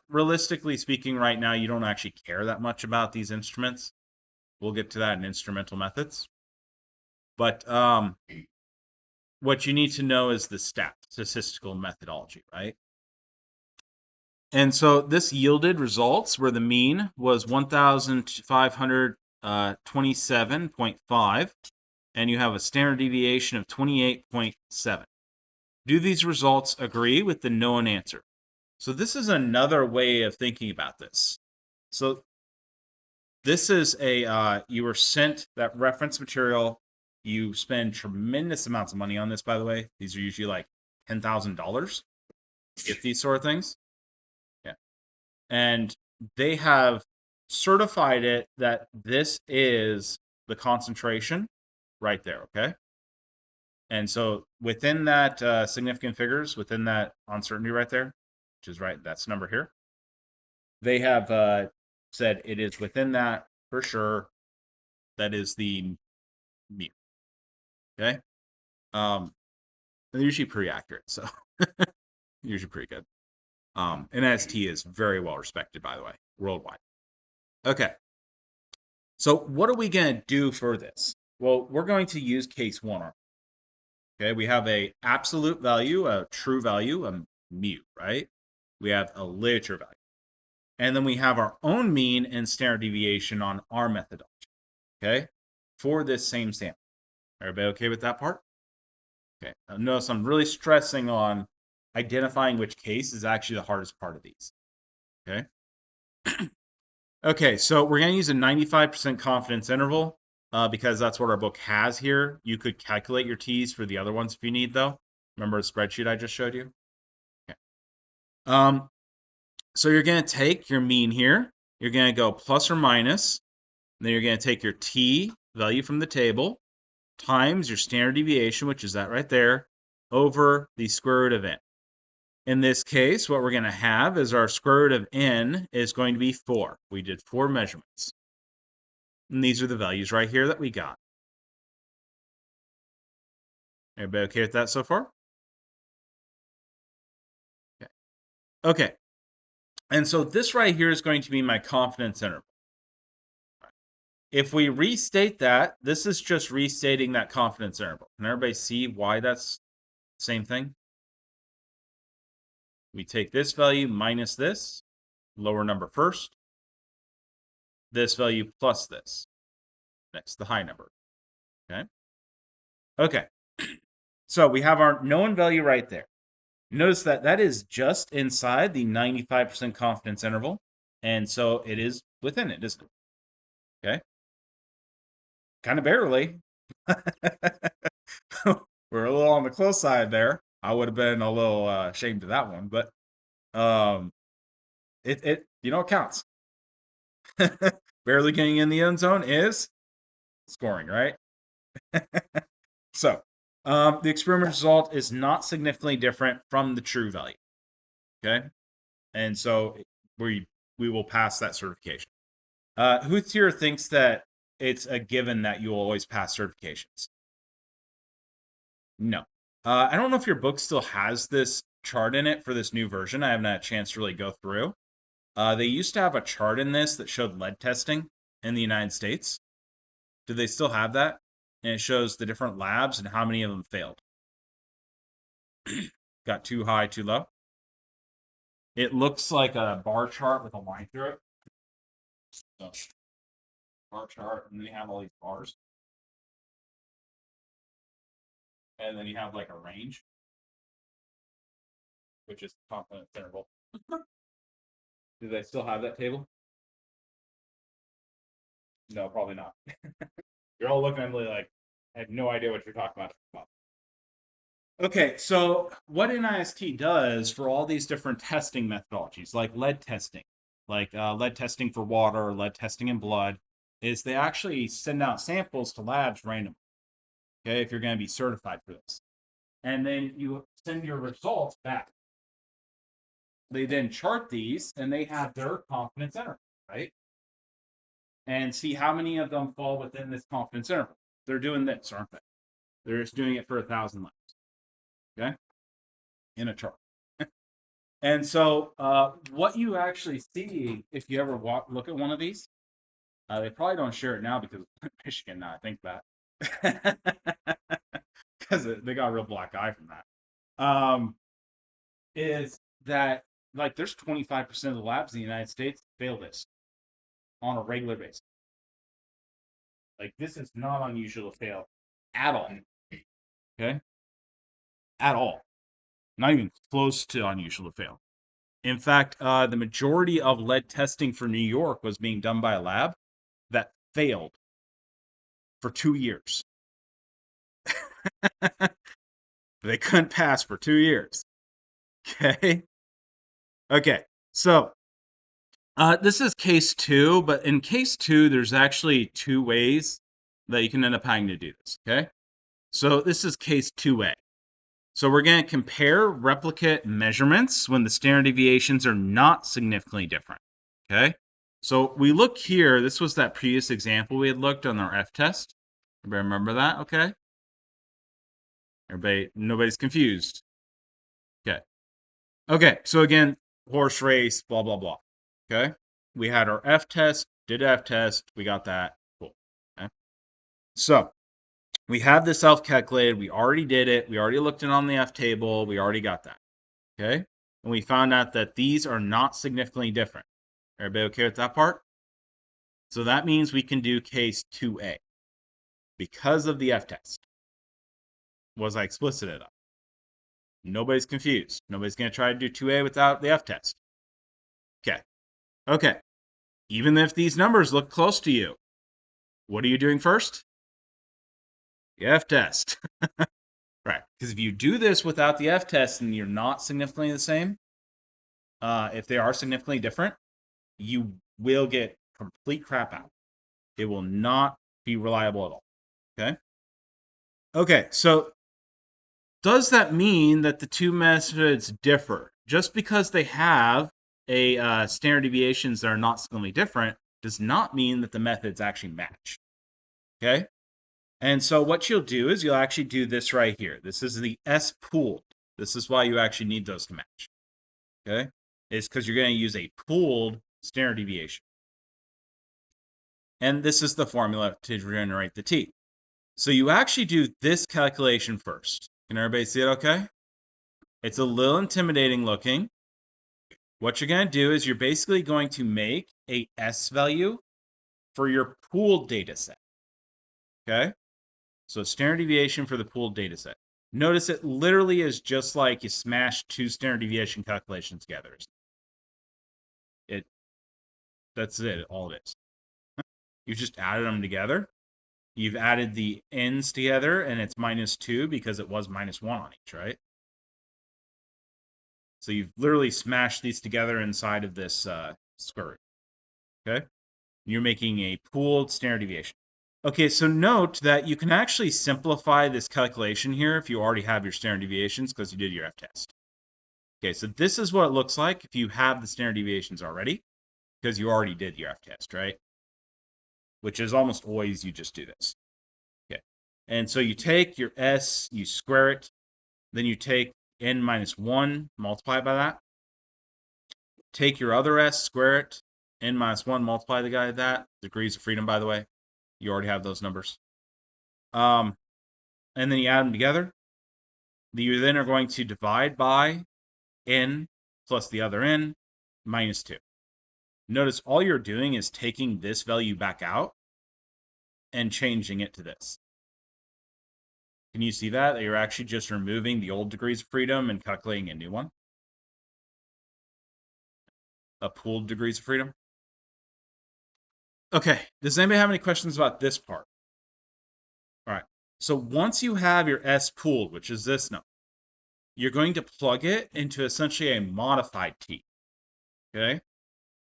Realistically speaking, right now, you don't actually care that much about these instruments. We'll get to that in instrumental methods. But what you need to know is the statistical methodology, right? And so this yielded results where the mean was 1,527.5, and you have a standard deviation of 28.7. Do these results agree with the known answer? So this is another way of thinking about this. So this is you were sent that reference material. You spend tremendous amounts of money on this, by the way. These are usually like $10,000. get these sort of things. Yeah. And they have certified it that this is the concentration right there, okay? And so within that significant figures, within that uncertainty right there, which is right, that's number here, they have said it is within that for sure. That is the mu. Okay. They're usually pretty accurate, so usually pretty good. NST is very well respected, by the way, worldwide. Okay. So what are we going to do for this? Well, we're going to use case 1. Okay, we have a absolute value, a true value, a mu, right? We have a literature value. And then we have our own mean and standard deviation on our methodology, okay, for this same sample. Everybody okay with that part? Okay, now notice I'm really stressing on identifying which case is actually the hardest part of these, okay? Okay, so we're going to use a 95% confidence interval because that's what our book has here. You could calculate your t's for the other ones if you need, though. Remember the spreadsheet I just showed you? Okay. So you're going to take your mean here. You're going to go plus or minus. Then you're going to take your t value from the table times your standard deviation, which is that right there, over the square root of n. In this case, what we're going to have is our square root of n is going to be 4. We did 4 measurements. And these are the values right here that we got. Everybody okay with that so far? Okay. Okay. And so this right here is going to be my confidence interval. If we restate that, this is just restating that confidence interval. Can everybody see why that's the same thing? We take this value minus this, lower number first, this value plus this, next the high number, okay? Okay, so we have our known value right there. Notice that that is just inside the 95% confidence interval, and so it is within it, isn't it? Okay? Kind of barely. We're a little on the close side there. I would have been a little ashamed of that one, but it it counts. Barely getting in the end zone is scoring, right? So the experiment result is not significantly different from the true value. Okay, and so we will pass that certification. Who here thinks that it's a given that you will always pass certifications? No. I don't know if your book still has this chart in it for this new version. I haven't had a chance to really go through. They used to have a chart in this that showed lead testing in the United States. Do they still have that? And it shows the different labs and how many of them failed. Got too high, too low. It looks like a bar chart with a line through it. So, bar chart, and then you have all these bars. And then you have like a range, which is the confidence interval. Do they still have that table? No, probably not. You're all looking at me like, I have no idea what you're talking about. Okay, so what NIST does for all these different testing methodologies, like lead testing for water, lead testing in blood, is they actually send out samples to labs randomly, okay, if you're going to be certified for this. And then you send your results back. They then chart these, and they have their confidence interval, right? And see how many of them fall within this confidence interval. They're doing this, aren't they? They're just doing it for 1,000 labs, okay, in a chart. And so what you actually see if you ever look at one of these, they probably don't share it now because Michigan now, I think that. Because they got a real black eye from that. Is that, like, there's 25% of the labs in the United States fail this on a regular basis. Like, this is not unusual to fail at all. Okay? At all. Not even close to unusual to fail. In fact, the majority of lead testing for New York was being done by a lab that failed for 2 years. They couldn't pass for 2 years. Okay? Okay, so this is case 2, but in case 2, there's actually 2 ways that you can end up having to do this, okay? So this is case 2A. So we're going to compare replicate measurements when the standard deviations are not significantly different, okay? So we look here, this was that previous example we had looked on our F-test. Everybody remember that, okay? Nobody's confused. Okay. Okay, so again, horse race, blah, blah, blah. Okay? We had our F-test, did F-test, we got that. Cool. Okay? So we have this self-calculated, we already did it, we already looked it on the F table, we already got that. Okay? And we found out that these are not significantly different. Everybody okay with that part? So that means we can do case 2A because of the F-test. Was I explicit enough? Nobody's confused. Nobody's going to try to do 2A without the F-test. Okay. Okay. Even if these numbers look close to you, what are you doing first? The F-test. Right. Because if you do this without the F-test and you're not significantly the same, if they are significantly different, you will get complete crap out. It will not be reliable at all. Okay? Okay, so does that mean that the two methods differ? Just because they have a standard deviations that are not significantly different does not mean that the methods actually match. Okay? And so what you'll do is you'll actually do this right here. This is the S pooled. This is why you actually need those to match. Okay? It's because you're going to use a pooled standard deviation. And this is the formula to generate the T. So you actually do this calculation first. Can everybody see it okay? It's a little intimidating looking. What you're going to do is you're basically going to make a S value for your pooled data set. Okay? So standard deviation for the pooled data set. Notice it literally is just like you smash two standard deviation calculations together. That's it, all it is. You just added them together. You've added the ends together, and it's -2 because it was -1 on each, right? So you've literally smashed these together inside of this square root. Okay? You're making a pooled standard deviation. Okay, so note that you can actually simplify this calculation here if you already have your standard deviations because you did your F-test. Okay, so this is what it looks like if you have the standard deviations already because you already did your F-test, right? Which is almost always you just do this. Okay, and so you take your S, you square it, then you take n-1, multiply by that. Take your other S, square it, n-1, multiply the guy at that. Degrees of freedom, by the way. You already have those numbers. And then you add them together. You then are going to divide by n plus the other n minus 2. Notice all you're doing is taking this value back out and changing it to this. Can you see that? You're actually just removing the old degrees of freedom and calculating a new one. A pooled degrees of freedom. Okay, does anybody have any questions about this part? All right, so once you have your S pooled, which is this number, you're going to plug it into essentially a modified T, okay?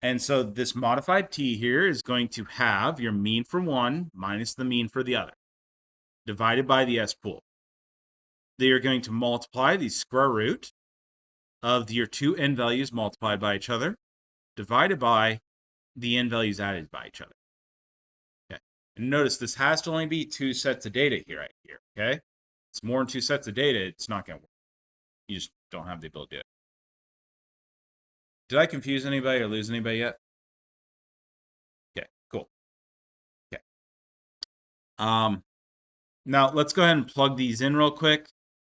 And so this modified T here is going to have your mean for one minus the mean for the other, divided by the S pool. They are going to multiply the square root of your two n values multiplied by each other, divided by the n values added by each other. Okay. And notice this has to only be two sets of data here, right here, okay? It's more than two sets of data, it's not going to work. You just don't have the ability to do it. Did I confuse anybody or lose anybody yet? Okay, cool. Okay. Now let's go ahead and plug these in real quick.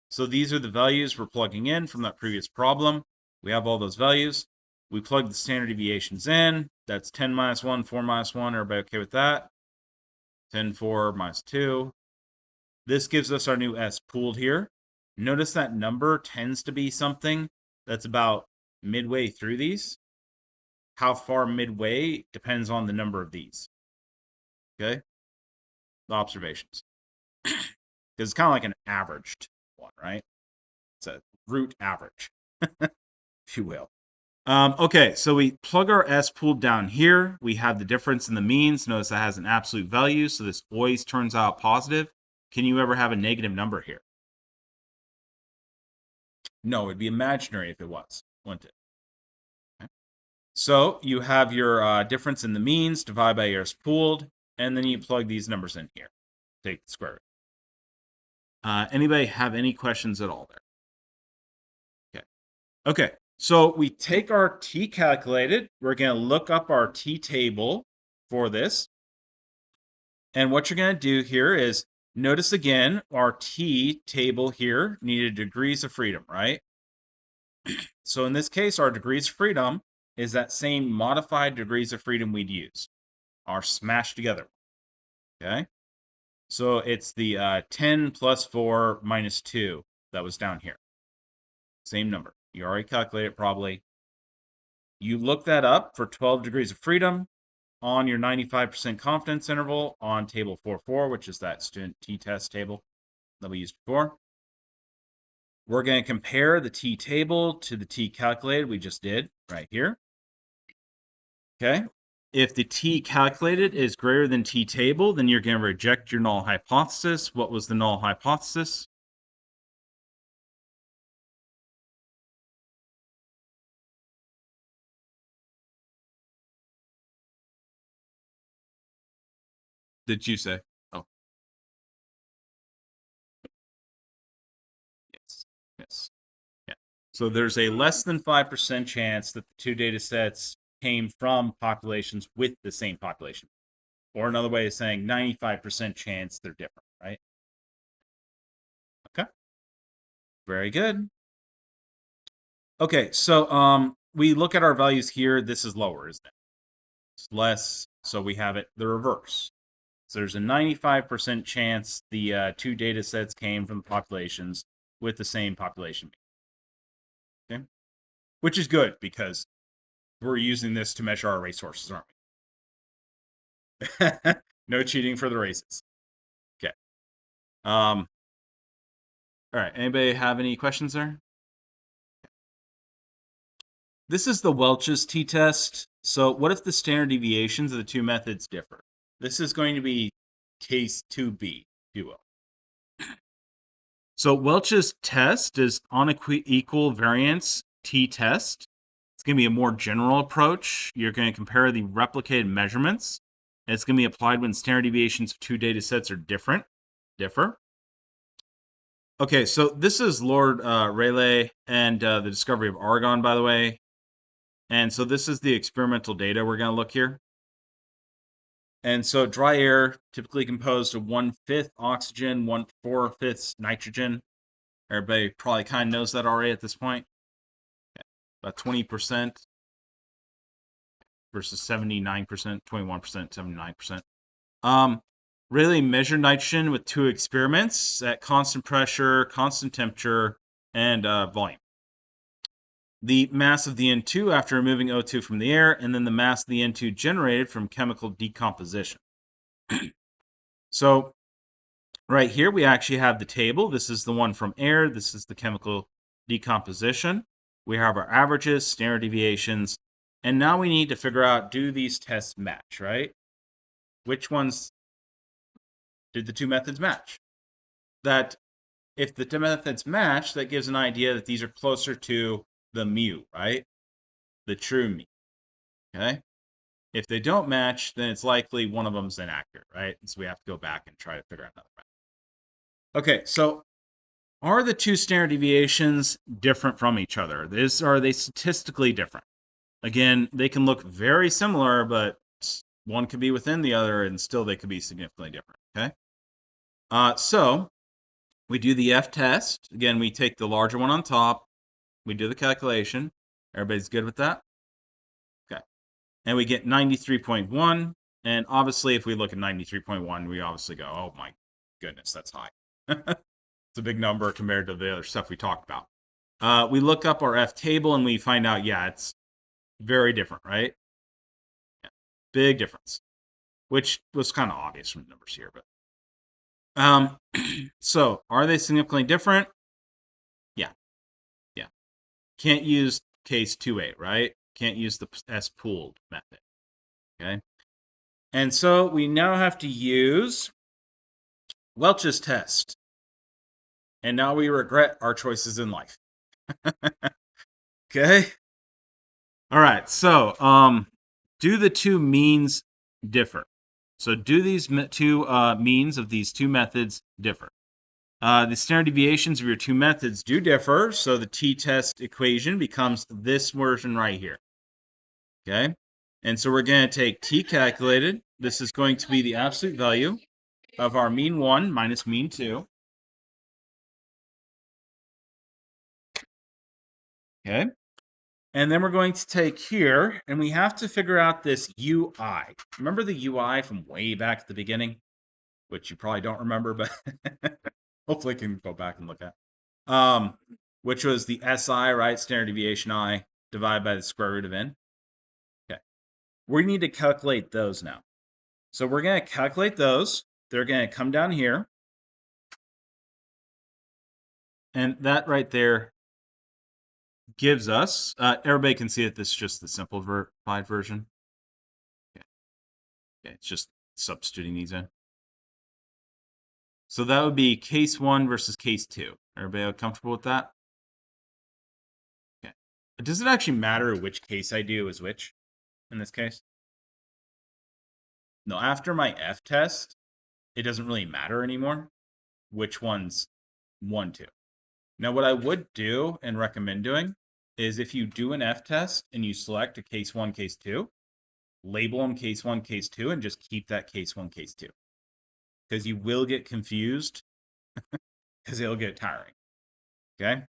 So these are the values we're plugging in from that previous problem. We have all those values. We plug the standard deviations in. That's 10 minus 1, 4 minus 1. Everybody okay with that? 10, 4 minus 2. This gives us our new S pooled here. Notice that number tends to be something that's about midway through these. How far midway depends on the number of these. Okay? The observations. Because it's kind of like an averaged one, right? It's a root average, if you will. Okay, so we plug our S pool down here. We have the difference in the means. Notice that has an absolute value, so this always turns out positive. Can you ever have a negative number here? No, it'd be imaginary if it was, wouldn't it? Okay. So you have your difference in the means divided by your S pooled, and then you plug these numbers in here. Take the square root. Anybody have any questions at all there? Okay. Okay. So we take our t calculated. We're going to look up our t table for this. And what you're going to do here is notice again our t table here needed degrees of freedom, right? So in this case, our degrees of freedom is that same modified degrees of freedom we'd use, our smashed together. Okay? So it's the 10 plus 4 minus 2 that was down here. Same number. You already calculated it probably. You look that up for 12 degrees of freedom on your 95% confidence interval on table 4.4, which is that student t-test table that we used before. We're going to compare the t-table to the t-calculated we just did right here. Okay. If the t-calculated is greater than t-table, then you're going to reject your null hypothesis. What was the null hypothesis? Did you say? Oh. Yes. Yes. Yeah. So there's a less than 5% chance that the two data sets came from populations with the same population. Or another way of saying 95% chance they're different, right? Okay. Very good. Okay, so we look at our values here. This is lower, isn't it? It's less, so we have it the reverse. So there's a 95% chance the two data sets came from populations with the same population. Okay? Which is good because we're using this to measure our racehorses, aren't we? No cheating for the races. Okay. All right. Anybody have any questions there? This is the Welch's t-test. So what if the standard deviations of the two methods differ? This is going to be case 2B, if you will. So Welch's test is unequal variance t-test. It's going to be a more general approach. You're going to compare the replicated measurements. And it's going to be applied when standard deviations of two data sets are differ. Okay, so this is Lord Rayleigh and the discovery of argon, by the way. And so this is the experimental data we're going to look here. And so dry air typically composed of 1/5 oxygen, 4/5 nitrogen. Everybody probably kind of knows that already at this point. Okay. About 20% versus 79%, 21%, 79%. Rayleigh measured nitrogen with two experiments at constant pressure, constant temperature, and volume. The mass of the N2 after removing O2 from the air, and then the mass of the N2 generated from chemical decomposition. So right here, we actually have the table. This is the one from air. This is the chemical decomposition. We have our averages, standard deviations, and now we need to figure out, do these tests match, right? Which ones did the two methods match? That if the two methods match, that gives an idea that these are closer to the mu, right? The true mu. Okay? If they don't match, then it's likely one of them's inaccurate, right? And so we have to go back and try to figure out another method. Okay, so are the two standard deviations different from each other? Are they statistically different? Again, they can look very similar, but one could be within the other, and still they could be significantly different, okay? So we do the F test. Again, we take the larger one on top. We do the calculation. Everybody's good with that? Okay. And we get 93.1. And obviously, if we look at 93.1, we obviously go, oh my goodness, that's high. It's a big number compared to the other stuff we talked about. We look up our F table and we find out, yeah, it's very different, right? Yeah. Big difference, which was kind of obvious from the numbers here. But so are they significantly different? Yeah. Can't use case 2a, right? Can't use the S pooled method. Okay. And so we now have to use Welch's test. And now we regret our choices in life. Okay. All right. So, do the two means differ? So, do these two means of these two methods differ? The standard deviations of your two methods do differ. So, the t-test equation becomes this version right here. Okay. And so, we're going to take t calculated. This is going to be the absolute value of our mean 1 minus mean 2. Okay. And then we're going to take here, and we have to figure out this UI. Remember the UI from way back at the beginning? Which you probably don't remember, but hopefully you can go back and look at. Which was the SI, right? Standard deviation I divided by the square root of n. Okay. We need to calculate those now. So we're going to calculate those. They're going to come down here. And that right there gives us, everybody can see that this is just the simplified version. Okay. It's just substituting these in. So that would be case 1 versus case 2. Everybody comfortable with that? Okay. Does it actually matter which case I do is which in this case? No, after my F test, it doesn't really matter anymore which one's 1, 2. Now, what I would do and recommend doing is if you do an F test and you select a case 1, case 2, label them case 1, case 2, and just keep that case 1, case 2. Because you will get confused because it'll get tiring. Okay?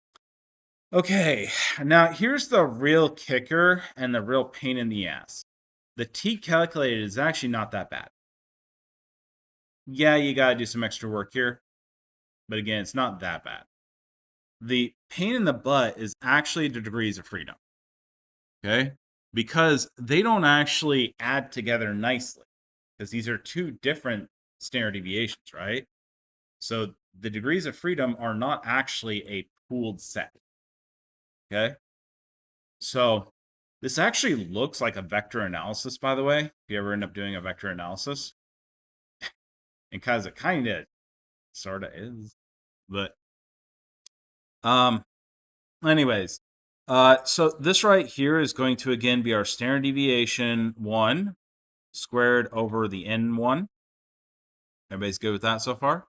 Okay, now here's the real kicker and the real pain in the ass. The t calculated is actually not that bad. Yeah, you gotta do some extra work here, but again, it's not that bad. The pain in the butt is actually the degrees of freedom. Okay? Because they don't actually add together nicely. Because these are two different standard deviations, right? So the degrees of freedom are not actually a pooled set. Okay? So this actually looks like a vector analysis, by the way, if you ever end up doing a vector analysis. And because it kind of sort of is. But anyways, so this right here is going to again be our standard deviation 1 squared over the n1. Everybody's good with that so far?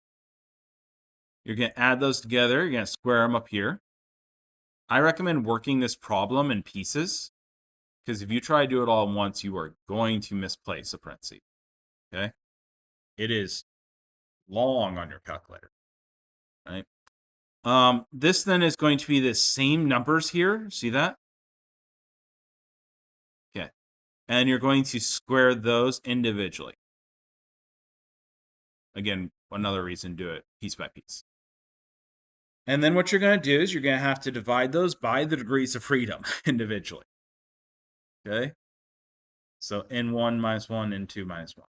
You're going to add those together. You're going to square them up here. I recommend working this problem in pieces, because if you try to do it all at once, you are going to misplace a parenthesis. Okay? It is long on your calculator. Right? This then is going to be the same numbers here. See that? Okay. And you're going to square those individually. Again, another reason to do it piece by piece. And then what you're going to do is you're going to have to divide those by the degrees of freedom individually. Okay? So n1 minus 1, n2 minus 1.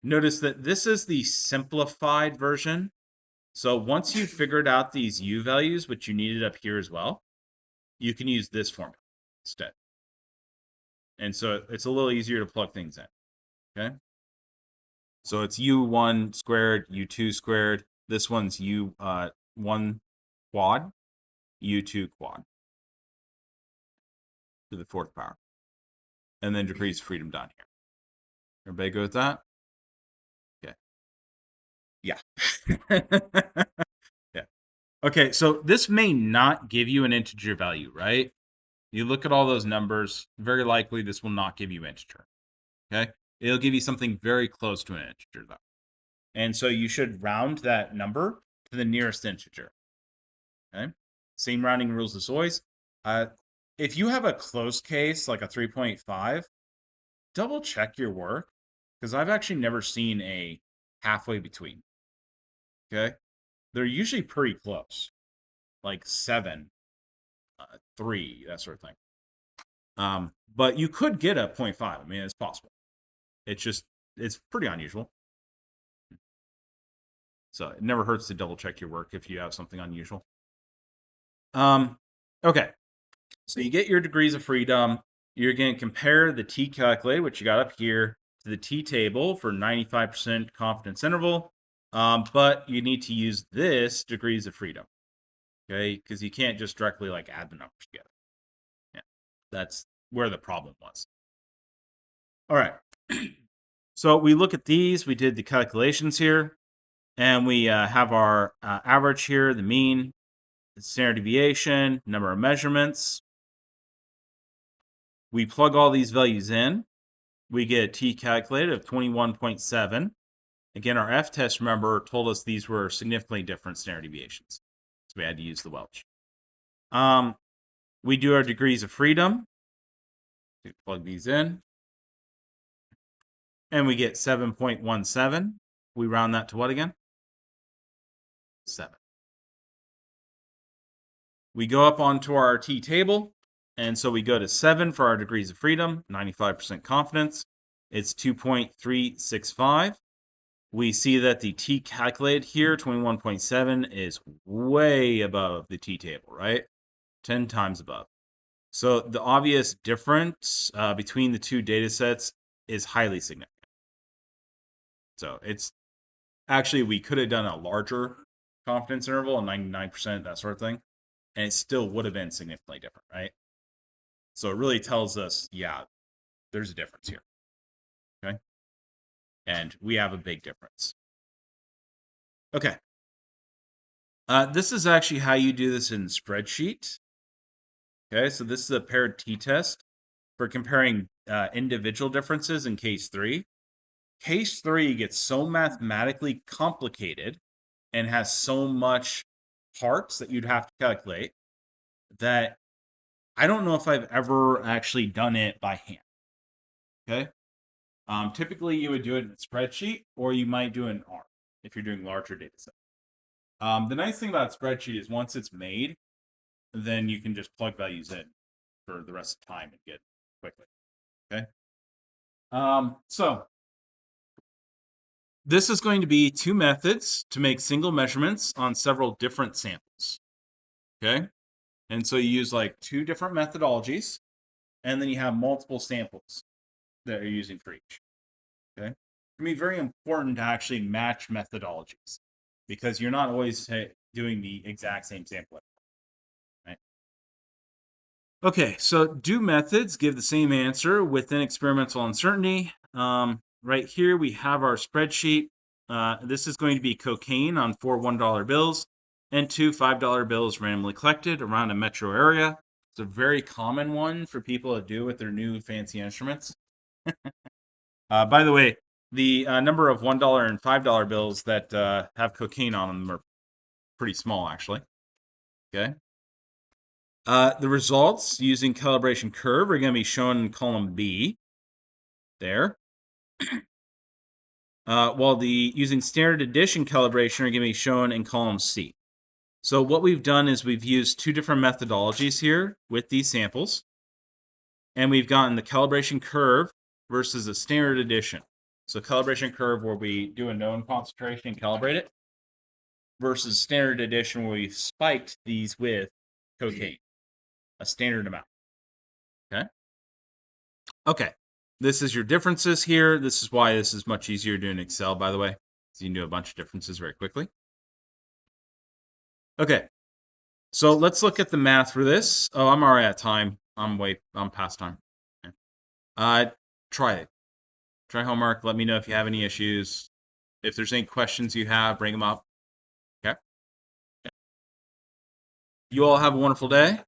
Notice that this is the simplified version. So once you've figured out these u values, which you needed up here as well, you can use this formula instead. And so it's a little easier to plug things in. Okay? So it's u1 squared, u2 squared. This one's u1 quad, u2 quad to the 4th power. And then degrees of freedom down here. Everybody go with that? Okay. Yeah. Yeah. Okay, so this may not give you an integer value, right? You look at all those numbers, very likely this will not give you integer. Okay? It'll give you something very close to an integer, though. And so you should round that number to the nearest integer. Okay? Same rounding rules as always. If you have a close case, like a 3.5, double check your work, because I've actually never seen a halfway between. Okay? They're usually pretty close, like 7, 3, that sort of thing. But you could get a 0.5. I mean, it's possible. It's pretty unusual. So it never hurts to double check your work if you have something unusual. Okay. So you get your degrees of freedom. You're going to compare the T calculated, which you got up here, to the T table for 95% confidence interval. But you need to use this degrees of freedom, okay? Because you can't just directly like add the numbers together. Yeah, that's where the problem was. All right. So we look at these. We did the calculations here, and we have our average here, the mean, the standard deviation, number of measurements. We plug all these values in. We get a T calculated of 21.7. Again, our F-test, remember, told us these were significantly different standard deviations. So we had to use the Welch. We do our degrees of freedom. We plug these in. And we get 7.17. We round that to what again? 7. We go up onto our T table. And so we go to 7 for our degrees of freedom, 95% confidence. It's 2.365. We see that the T calculated here, 21.7, is way above the T table, right? 10 times above. So the obvious difference between the two data sets is highly significant. So it's actually, we could have done a larger confidence interval, 99%, that sort of thing, and it still would have been significantly different, right? So it really tells us, yeah, there's a difference here, okay? And we have a big difference. Okay. This is actually how you do this in spreadsheet. Okay, so this is a paired t-test for comparing individual differences in case 3. Case 3 gets so mathematically complicated and has so much parts that you'd have to calculate that I don't know if I've ever actually done it by hand. Okay. Typically, you would do it in a spreadsheet, or you might do it in R if you're doing larger data sets. The nice thing about spreadsheet is once it's made, then you can just plug values in for the rest of the time and get quickly. Okay. So this is going to be 2 methods to make single measurements on several different samples. Okay. And so you use like 2 different methodologies, and then you have multiple samples that you're using for each. Okay. It's going to be very important to actually match methodologies because you're not always doing the exact same sample. Right? Okay, so do methods give the same answer within experimental uncertainty? Right here we have our spreadsheet. This is going to be cocaine on 4 $1 bills and 2 $5 bills randomly collected around a metro area. It's a very common one for people to do with their new fancy instruments. By the way, the number of $1 and $5 bills that have cocaine on them are pretty small, actually. Okay. The results using calibration curve are going to be shown in column B. There. While the using standard addition calibration are going to be shown in column C. So what we've done is we've used 2 different methodologies here with these samples. And we've gotten the calibration curve versus a standard addition. So calibration curve where we do a known concentration and calibrate it versus standard addition where we've spiked these with cocaine, a standard amount. Okay. Okay. This is your differences here. This is why this is much easier to do in Excel, by the way. So you can do a bunch of differences very quickly. Okay. So let's look at the math for this. Oh, I'm already at time. I'm past time. Okay. Try it. Try homework. Let me know if you have any issues. If there's any questions you have, bring them up. Okay. You all have a wonderful day.